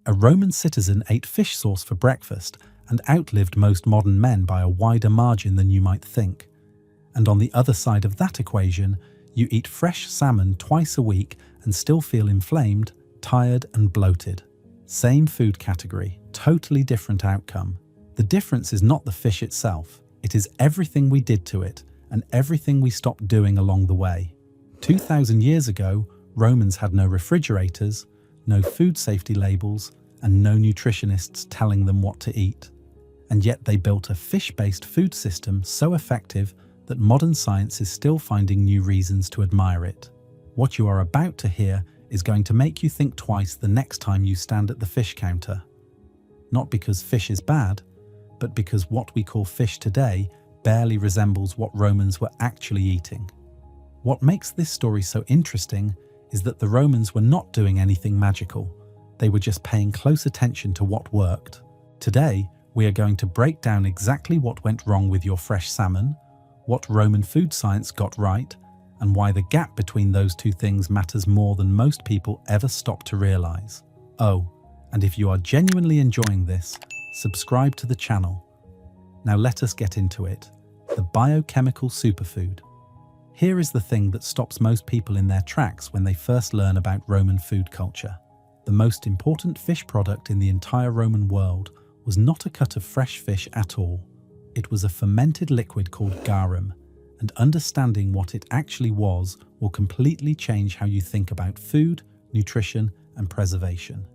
A Roman citizen ate fish sauce for breakfast and outlived most modern men by a wider margin than you might think. And on the other side of that equation, you eat fresh salmon twice a week and still feel inflamed, tired and bloated. Same food category, totally different outcome. The difference is not the fish itself, it is everything we did to it and everything we stopped doing along the way. 2,000 years ago, Romans had no refrigerators, no food safety labels, and no nutritionists telling them what to eat. And yet they built a fish-based food system so effective that modern science is still finding new reasons to admire it. What you are about to hear is going to make you think twice the next time you stand at the fish counter. Not because fish is bad, but because what we call fish today barely resembles what Romans were actually eating. What makes this story so interesting is that the Romans were not doing anything magical. They were just paying close attention to what worked. Today, we are going to break down exactly what went wrong with your fresh salmon, what Roman food science got right, and why the gap between those two things matters more than most people ever stop to realize. Oh, and if you are genuinely enjoying this, subscribe to the channel. Now let us get into it. The biochemical superfood. Here is the thing that stops most people in their tracks when they first learn about Roman food culture. The most important fish product in the entire Roman world was not a cut of fresh fish at all. It was a fermented liquid called garum, and understanding what it actually was will completely change how you think about food, nutrition, and preservation.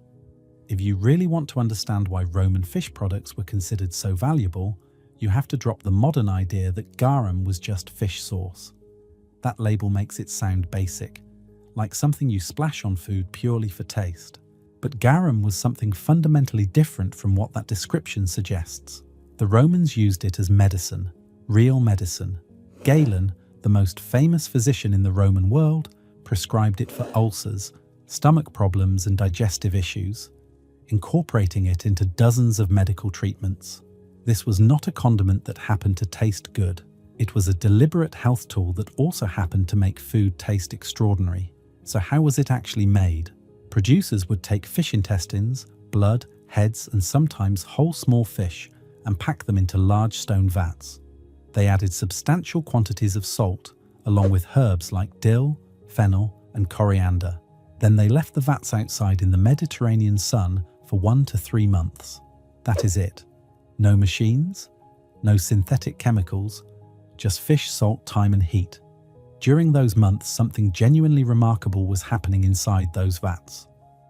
If you really want to understand why Roman fish products were considered so valuable, you have to drop the modern idea that garum was just fish sauce. That label makes it sound basic, like something you splash on food purely for taste. But garum was something fundamentally different from what that description suggests. The Romans used it as medicine, real medicine. Galen, the most famous physician in the Roman world, prescribed it for ulcers, stomach problems and digestive issues, incorporating it into dozens of medical treatments. This was not a condiment that happened to taste good. It was a deliberate health tool that also happened to make food taste extraordinary. So how was it actually made? Producers would take fish intestines, blood, heads, and sometimes whole small fish and pack them into large stone vats. They added substantial quantities of salt, along with herbs like dill, fennel, and coriander. Then they left the vats outside in the Mediterranean sun for 1 to 3 months. That is it. No machines, no synthetic chemicals, just fish, salt, time, and heat. During those months, something genuinely remarkable was happening inside those vats.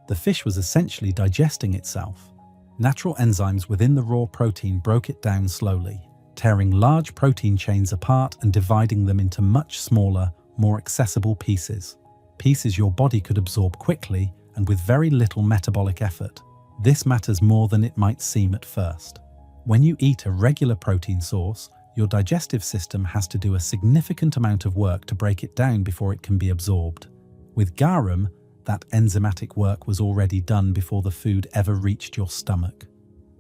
The fish was essentially digesting itself. Natural enzymes within the raw protein broke it down slowly, tearing large protein chains apart and dividing them into much smaller, more accessible pieces. Pieces your body could absorb quickly and with very little metabolic effort. This matters more than it might seem at first. When you eat a regular protein source, your digestive system has to do a significant amount of work to break it down before it can be absorbed. With garum, that enzymatic work was already done before the food ever reached your stomach.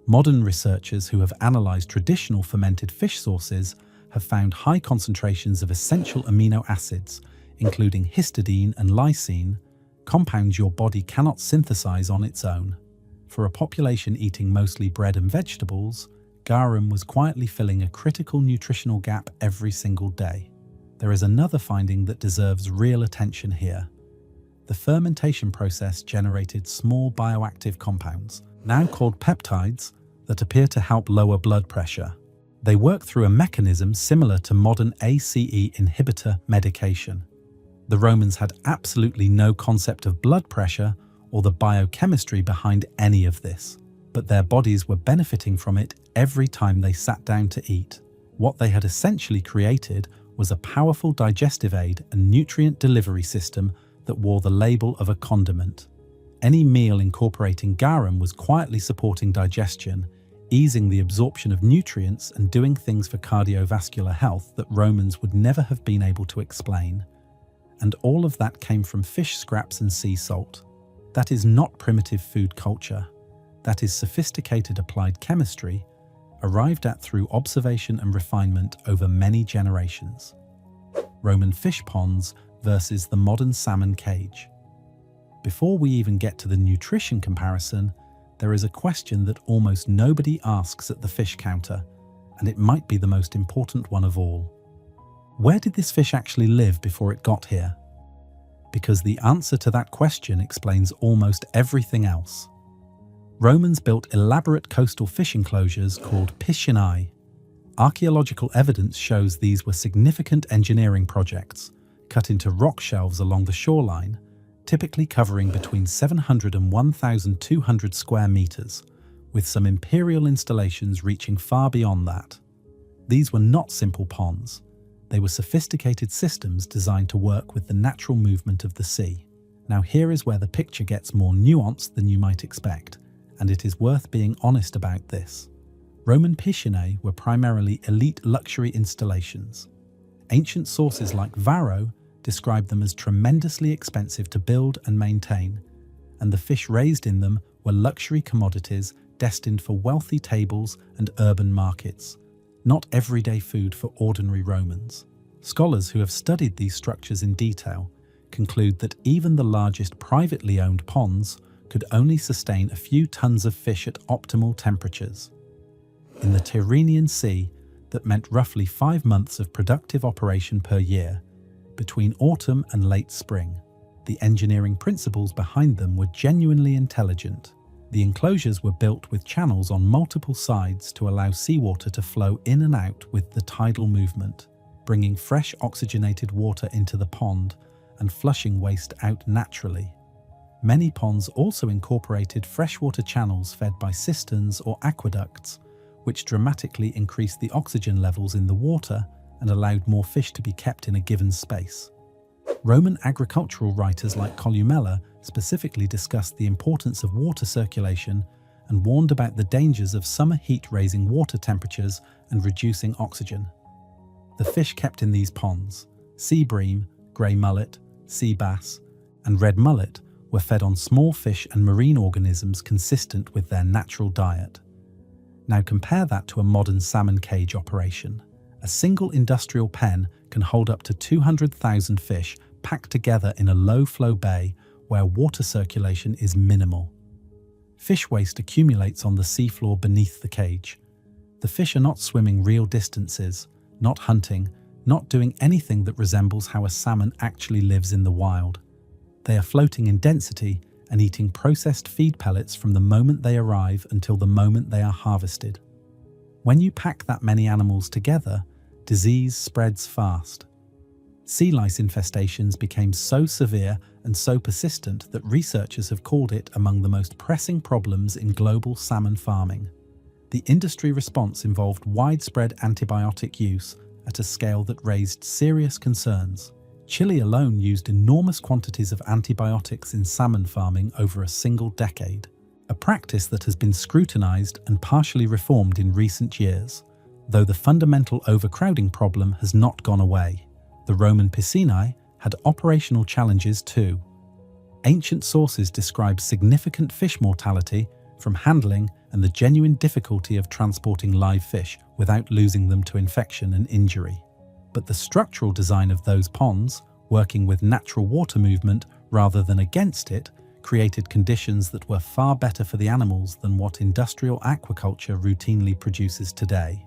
Modern researchers who have analyzed traditional fermented fish sources have found high concentrations of essential amino acids, including histidine and lysine, compounds your body cannot synthesize on its own. For a population eating mostly bread and vegetables, garum was quietly filling a critical nutritional gap every single day. There is another finding that deserves real attention here. The fermentation process generated small bioactive compounds, now called peptides, that appear to help lower blood pressure. They work through a mechanism similar to modern ACE inhibitor medication. The Romans had absolutely no concept of blood pressure or the biochemistry behind any of this, but their bodies were benefiting from it every time they sat down to eat. What they had essentially created was a powerful digestive aid and nutrient delivery system that wore the label of a condiment. Any meal incorporating garum was quietly supporting digestion, easing the absorption of nutrients and doing things for cardiovascular health that Romans would never have been able to explain. And all of that came from fish scraps and sea salt. That is not primitive food culture. That is sophisticated applied chemistry, arrived at through observation and refinement over many generations. Roman fish ponds versus the modern salmon cage. Before we even get to the nutrition comparison, there is a question that almost nobody asks at the fish counter, and it might be the most important one of all. Where did this fish actually live before it got here? Because the answer to that question explains almost everything else. Romans built elaborate coastal fish enclosures called piscinae. Archaeological evidence shows these were significant engineering projects, cut into rock shelves along the shoreline, typically covering between 700 and 1,200 square meters, with some imperial installations reaching far beyond that. These were not simple ponds. They were sophisticated systems designed to work with the natural movement of the sea. Now here is where the picture gets more nuanced than you might expect, and it is worth being honest about this. Roman piscinae were primarily elite luxury installations. Ancient sources like Varro describe them as tremendously expensive to build and maintain, and the fish raised in them were luxury commodities destined for wealthy tables and urban markets, not everyday food for ordinary Romans. Scholars who have studied these structures in detail conclude that even the largest privately owned ponds could only sustain a few tons of fish at optimal temperatures. In the Tyrrhenian Sea, that meant roughly 5 months of productive operation per year, between autumn and late spring. The engineering principles behind them were genuinely intelligent. The enclosures were built with channels on multiple sides to allow seawater to flow in and out with the tidal movement, bringing fresh oxygenated water into the pond and flushing waste out naturally. Many ponds also incorporated freshwater channels fed by cisterns or aqueducts, which dramatically increased the oxygen levels in the water and allowed more fish to be kept in a given space. Roman agricultural writers like Columella specifically discussed the importance of water circulation and warned about the dangers of summer heat raising water temperatures and reducing oxygen. The fish kept in these ponds, sea bream, grey mullet, sea bass, and red mullet, were fed on small fish and marine organisms consistent with their natural diet. Now compare that to a modern salmon cage operation. A single industrial pen can hold up to 200,000 fish packed together in a low-flow bay where water circulation is minimal. Fish waste accumulates on the seafloor beneath the cage. The fish are not swimming real distances, not hunting, not doing anything that resembles how a salmon actually lives in the wild. They are floating in density and eating processed feed pellets from the moment they arrive until the moment they are harvested. When you pack that many animals together, disease spreads fast. Sea lice infestations became so severe and so persistent that researchers have called it among the most pressing problems in global salmon farming. The industry response involved widespread antibiotic use at a scale that raised serious concerns. Chile alone used enormous quantities of antibiotics in salmon farming over a single decade, a practice that has been scrutinized and partially reformed in recent years, though the fundamental overcrowding problem has not gone away. The Roman piscinae had operational challenges too. Ancient sources describe significant fish mortality from handling and the genuine difficulty of transporting live fish without losing them to infection and injury. But the structural design of those ponds, working with natural water movement rather than against it, created conditions that were far better for the animals than what industrial aquaculture routinely produces today.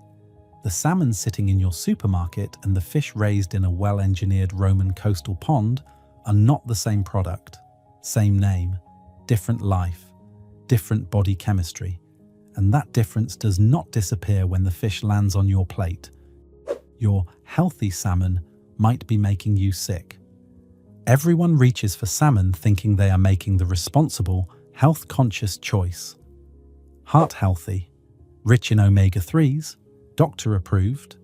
The salmon sitting in your supermarket and the fish raised in a well-engineered Roman coastal pond are not the same product. Same name, different life, different body chemistry. And that difference does not disappear when the fish lands on your plate. Your healthy salmon might be making you sick. Everyone reaches for salmon thinking they are making the responsible, health-conscious choice. Heart healthy, rich in omega-3s, doctor approved.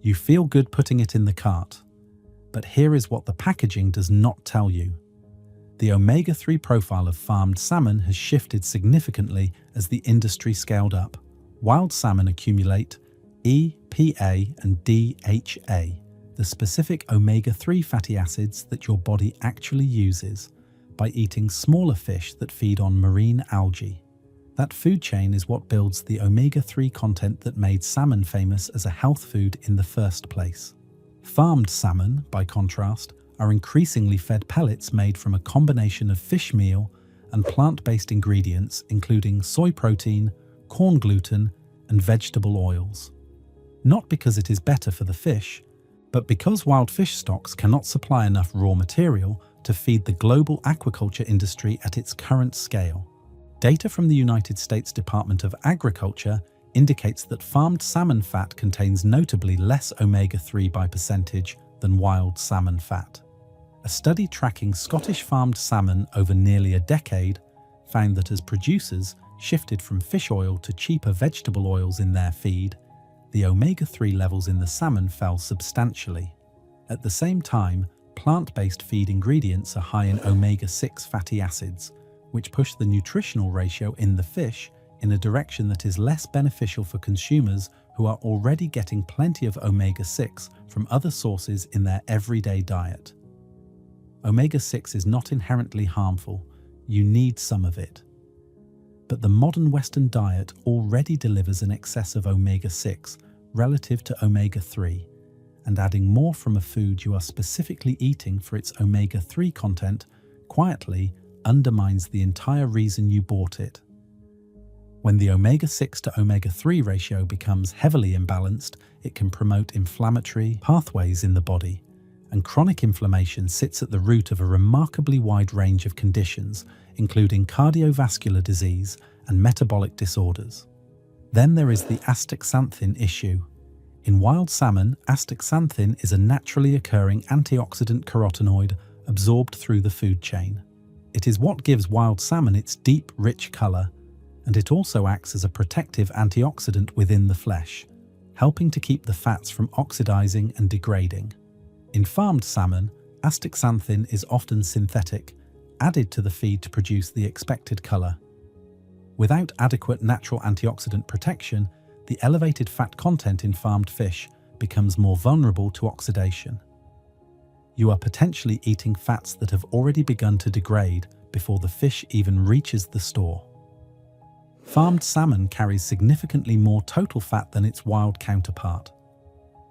You feel good putting it in the cart. But here is what the packaging does not tell you. The omega-3 profile of farmed salmon has shifted significantly as the industry scaled up. Wild salmon accumulate EPA and DHA, the specific omega-3 fatty acids that your body actually uses by eating smaller fish that feed on marine algae. That food chain is what builds the omega-3 content that made salmon famous as a health food in the first place. Farmed salmon, by contrast, are increasingly fed pellets made from a combination of fish meal and plant-based ingredients including soy protein, corn gluten, and vegetable oils. Not because it is better for the fish, but because wild fish stocks cannot supply enough raw material to feed the global aquaculture industry at its current scale. Data from the United States Department of Agriculture indicates that farmed salmon fat contains notably less omega-3 by percentage than wild salmon fat. A study tracking Scottish farmed salmon over nearly a decade found that as producers shifted from fish oil to cheaper vegetable oils in their feed, the omega-3 levels in the salmon fell substantially. At the same time, plant-based feed ingredients are high in omega-6 fatty acids, which push the nutritional ratio in the fish in a direction that is less beneficial for consumers who are already getting plenty of omega-6 from other sources in their everyday diet. Omega-6 is not inherently harmful. You need some of it. But the modern Western diet already delivers an excess of omega-6 relative to omega-3, and adding more from a food you are specifically eating for its omega-3 content quietly undermines the entire reason you bought it. When the omega-6 to omega-3 ratio becomes heavily imbalanced, it can promote inflammatory pathways in the body, and chronic inflammation sits at the root of a remarkably wide range of conditions, including cardiovascular disease and metabolic disorders. Then there is the astaxanthin issue. In wild salmon, astaxanthin is a naturally occurring antioxidant carotenoid absorbed through the food chain. It is what gives wild salmon its deep, rich color, and it also acts as a protective antioxidant within the flesh, helping to keep the fats from oxidizing and degrading. In farmed salmon, astaxanthin is often synthetic, added to the feed to produce the expected color. Without adequate natural antioxidant protection, the elevated fat content in farmed fish becomes more vulnerable to oxidation. You are potentially eating fats that have already begun to degrade before the fish even reaches the store. Farmed salmon carries significantly more total fat than its wild counterpart.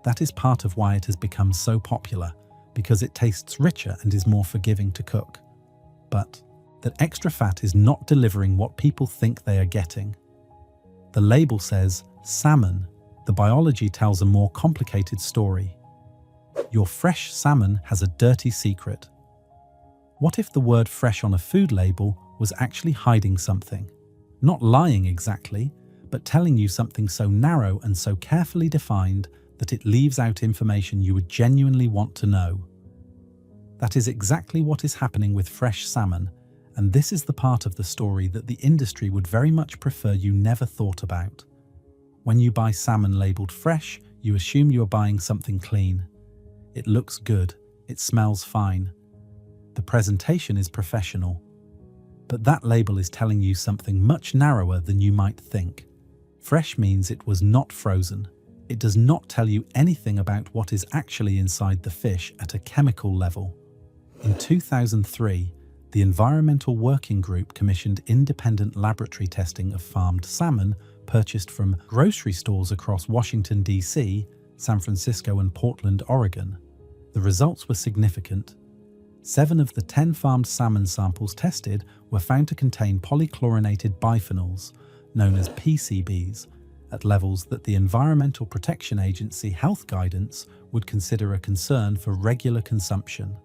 That is part of why it has become so popular, because it tastes richer and is more forgiving to cook. But that extra fat is not delivering what people think they are getting. The label says salmon. The biology tells a more complicated story. Your fresh salmon has a dirty secret. What if the word fresh on a food label was actually hiding something? Not lying exactly, but telling you something so narrow and so carefully defined that it leaves out information you would genuinely want to know. That is exactly what is happening with fresh salmon, and this is the part of the story that the industry would very much prefer you never thought about. When you buy salmon labeled fresh, you assume you are buying something clean. It looks good, it smells fine. The presentation is professional. But that label is telling you something much narrower than you might think. Fresh means it was not frozen. It does not tell you anything about what is actually inside the fish at a chemical level. In 2003, the Environmental Working Group commissioned independent laboratory testing of farmed salmon purchased from grocery stores across Washington, D.C., San Francisco, and Portland, Oregon. The results were significant. 7 of the 10 farmed salmon samples tested were found to contain polychlorinated biphenyls, known as PCBs, at levels that the Environmental Protection Agency health guidance would consider a concern for regular consumption.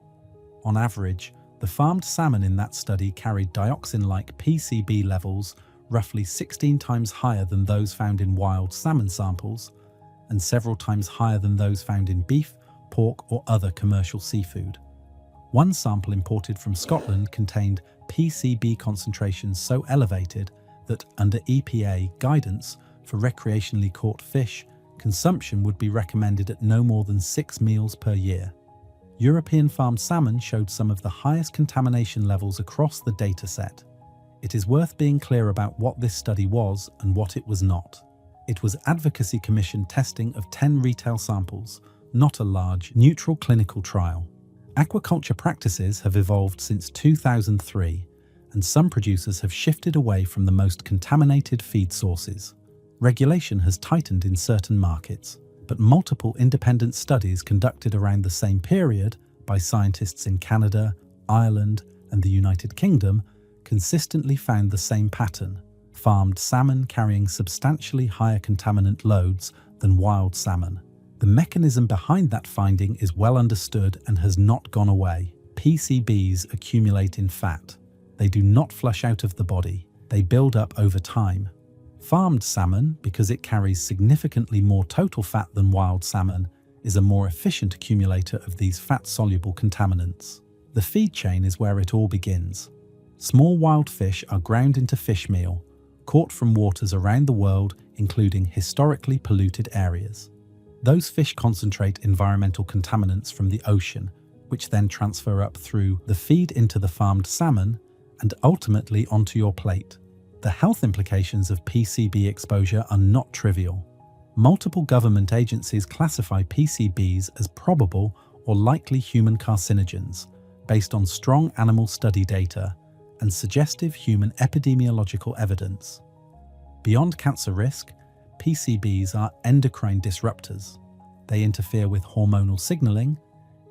On average, the farmed salmon in that study carried dioxin-like PCB levels roughly 16 times higher than those found in wild salmon samples, and several times higher than those found in beef, pork, or other commercial seafood. One sample imported from Scotland contained PCB concentrations so elevated that, under EPA guidance for recreationally caught fish, consumption would be recommended at no more than 6 meals per year. European farmed salmon showed some of the highest contamination levels across the dataset. It is worth being clear about what this study was and what it was not. It was advocacy commission testing of 10 retail samples, not a large, neutral clinical trial. Aquaculture practices have evolved since 2003, and some producers have shifted away from the most contaminated feed sources. Regulation has tightened in certain markets, but multiple independent studies conducted around the same period by scientists in Canada, Ireland, and the United Kingdom consistently found the same pattern: farmed salmon carrying substantially higher contaminant loads than wild salmon. The mechanism behind that finding is well understood and has not gone away. PCBs accumulate in fat. They do not flush out of the body. They build up over time. Farmed salmon, because it carries significantly more total fat than wild salmon, is a more efficient accumulator of these fat-soluble contaminants. The feed chain is where it all begins. Small wild fish are ground into fish meal, caught from waters around the world, including historically polluted areas. Those fish concentrate environmental contaminants from the ocean, which then transfer up through the feed into the farmed salmon and ultimately onto your plate. The health implications of PCB exposure are not trivial. Multiple government agencies classify PCBs as probable or likely human carcinogens based on strong animal study data and suggestive human epidemiological evidence. Beyond cancer risk, PCBs are endocrine disruptors. They interfere with hormonal signaling,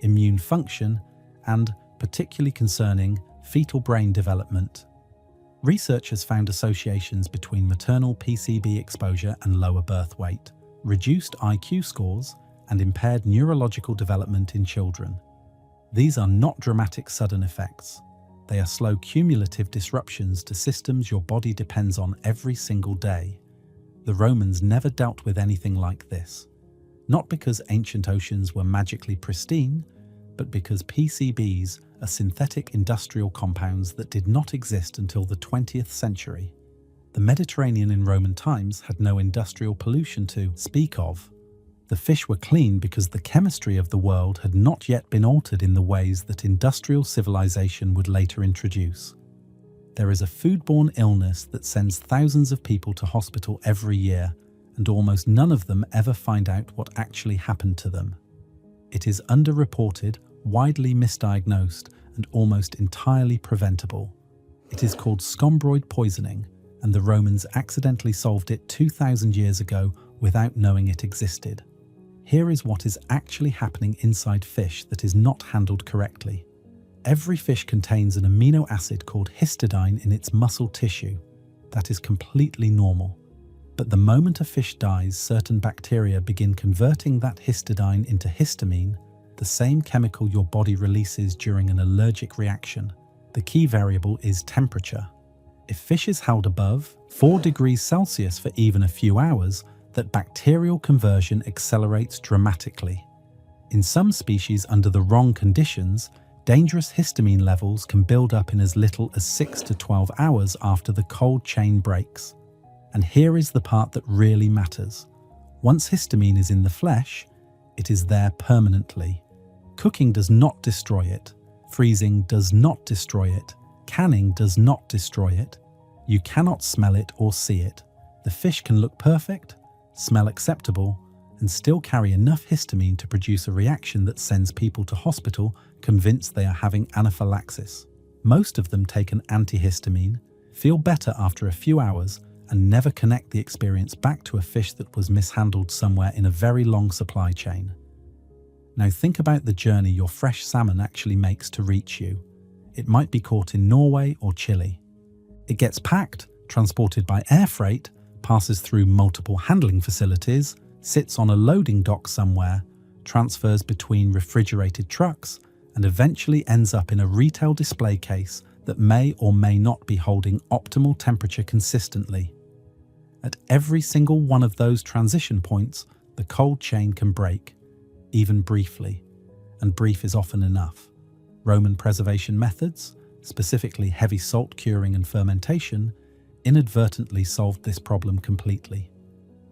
immune function, and, particularly concerning, fetal brain development. Research has found associations between maternal PCB exposure and lower birth weight, reduced IQ scores, and impaired neurological development in children. These are not dramatic sudden effects. They are slow cumulative disruptions to systems your body depends on every single day. The Romans never dealt with anything like this. Not because ancient oceans were magically pristine, but because PCBs are synthetic industrial compounds that did not exist until the 20th century. The Mediterranean in Roman times had no industrial pollution to speak of. The fish were clean because the chemistry of the world had not yet been altered in the ways that industrial civilization would later introduce. There is a foodborne illness that sends thousands of people to hospital every year, and almost none of them ever find out what actually happened to them. It is underreported, widely misdiagnosed, and almost entirely preventable. It is called scombroid poisoning, and the Romans accidentally solved it 2,000 years ago without knowing it existed. Here is what is actually happening inside fish that is not handled correctly. Every fish contains an amino acid called histidine in its muscle tissue. That is completely normal. But the moment a fish dies, certain bacteria begin converting that histidine into histamine, the same chemical your body releases during an allergic reaction. The key variable is temperature. If fish is held above 4 degrees Celsius for even a few hours, that bacterial conversion accelerates dramatically. In some species under the wrong conditions, dangerous histamine levels can build up in as little as 6 to 12 hours after the cold chain breaks. And here is the part that really matters. Once histamine is in the flesh, it is there permanently. Cooking does not destroy it. Freezing does not destroy it. Canning does not destroy it. You cannot smell it or see it. The fish can look perfect, smell acceptable, and still carry enough histamine to produce a reaction that sends people to hospital convinced they are having anaphylaxis. Most of them take an antihistamine, feel better after a few hours, and never connect the experience back to a fish that was mishandled somewhere in a very long supply chain. Now think about the journey your fresh salmon actually makes to reach you. It might be caught in Norway or Chile. It gets packed, transported by air freight, passes through multiple handling facilities, sits on a loading dock somewhere, transfers between refrigerated trucks, and eventually ends up in a retail display case that may or may not be holding optimal temperature consistently. At every single one of those transition points, the cold chain can break, even briefly, and brief is often enough. Roman preservation methods, specifically heavy salt curing and fermentation, inadvertently solved this problem completely.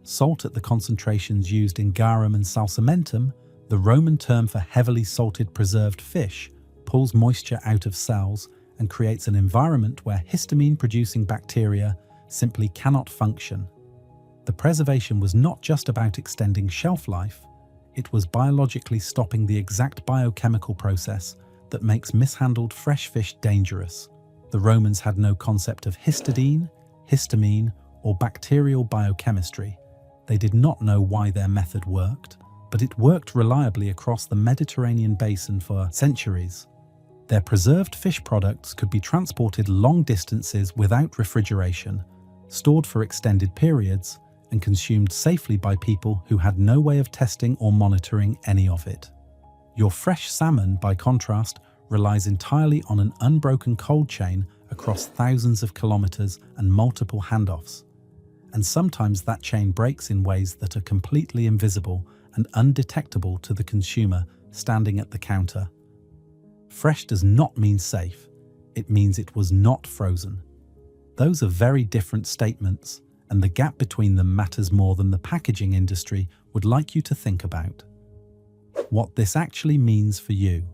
Salt at the concentrations used in garum and salsamentum, the Roman term for heavily salted preserved fish, pulls moisture out of cells and creates an environment where histamine-producing bacteria simply cannot function. The preservation was not just about extending shelf life, it was biologically stopping the exact biochemical process that makes mishandled fresh fish dangerous. The Romans had no concept of histidine, histamine, or bacterial biochemistry. They did not know why their method worked, but it worked reliably across the Mediterranean basin for centuries. Their preserved fish products could be transported long distances without refrigeration, stored for extended periods, and consumed safely by people who had no way of testing or monitoring any of it. Your fresh salmon, by contrast, relies entirely on an unbroken cold chain across thousands of kilometers and multiple handoffs. And sometimes that chain breaks in ways that are completely invisible and undetectable to the consumer standing at the counter. Fresh does not mean safe. It means it was not frozen. Those are very different statements, and the gap between them matters more than the packaging industry would like you to think about. What this actually means for you.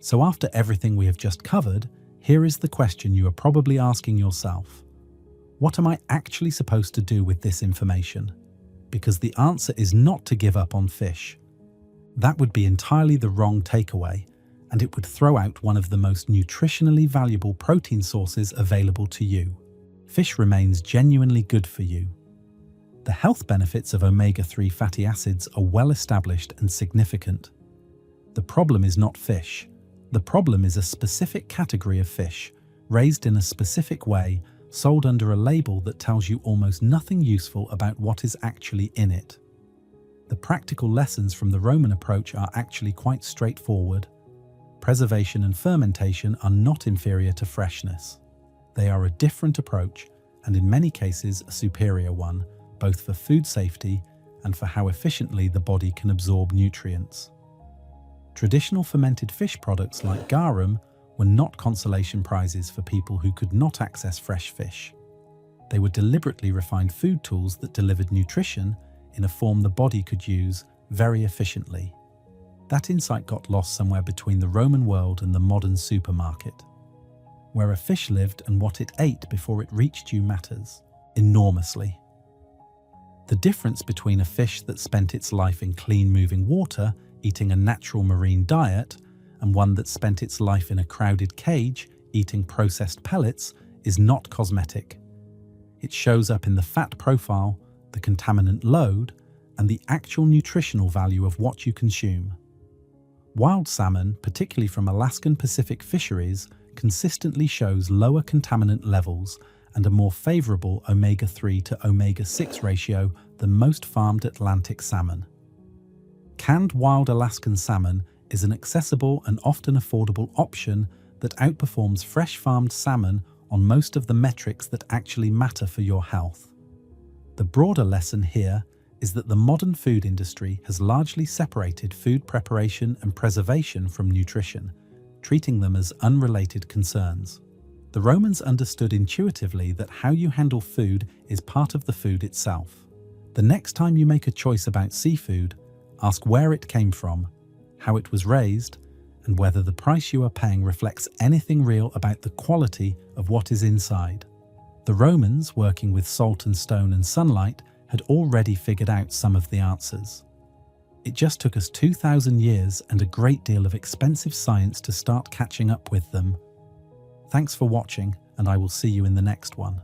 So after everything we have just covered, here is the question you are probably asking yourself. What am I actually supposed to do with this information? Because the answer is not to give up on fish. That would be entirely the wrong takeaway, and it would throw out one of the most nutritionally valuable protein sources available to you. Fish remains genuinely good for you. The health benefits of omega-3 fatty acids are well established and significant. The problem is not fish. The problem is a specific category of fish, raised in a specific way, sold under a label that tells you almost nothing useful about what is actually in it. The practical lessons from the Roman approach are actually quite straightforward. Preservation and fermentation are not inferior to freshness. They are a different approach, and in many cases a superior one, both for food safety and for how efficiently the body can absorb nutrients. Traditional fermented fish products like garum were not consolation prizes for people who could not access fresh fish. They were deliberately refined food tools that delivered nutrition in a form the body could use very efficiently. That insight got lost somewhere between the Roman world and the modern supermarket. Where a fish lived and what it ate before it reached you matters enormously. The difference between a fish that spent its life in clean moving water, eating a natural marine diet, and one that spent its life in a crowded cage, eating processed pellets, is not cosmetic. It shows up in the fat profile, the contaminant load, and the actual nutritional value of what you consume. Wild salmon, particularly from Alaskan Pacific fisheries, consistently shows lower contaminant levels and a more favorable omega-3 to omega-6 ratio than most farmed Atlantic salmon. Canned wild Alaskan salmon is an accessible and often affordable option that outperforms fresh farmed salmon on most of the metrics that actually matter for your health. The broader lesson here is that the modern food industry has largely separated food preparation and preservation from nutrition, treating them as unrelated concerns. The Romans understood intuitively that how you handle food is part of the food itself. The next time you make a choice about seafood, ask where it came from, how it was raised, and whether the price you are paying reflects anything real about the quality of what is inside. The Romans, working with salt and stone and sunlight, had already figured out some of the answers. It just took us 2,000 years and a great deal of expensive science to start catching up with them. Thanks for watching, and I will see you in the next one.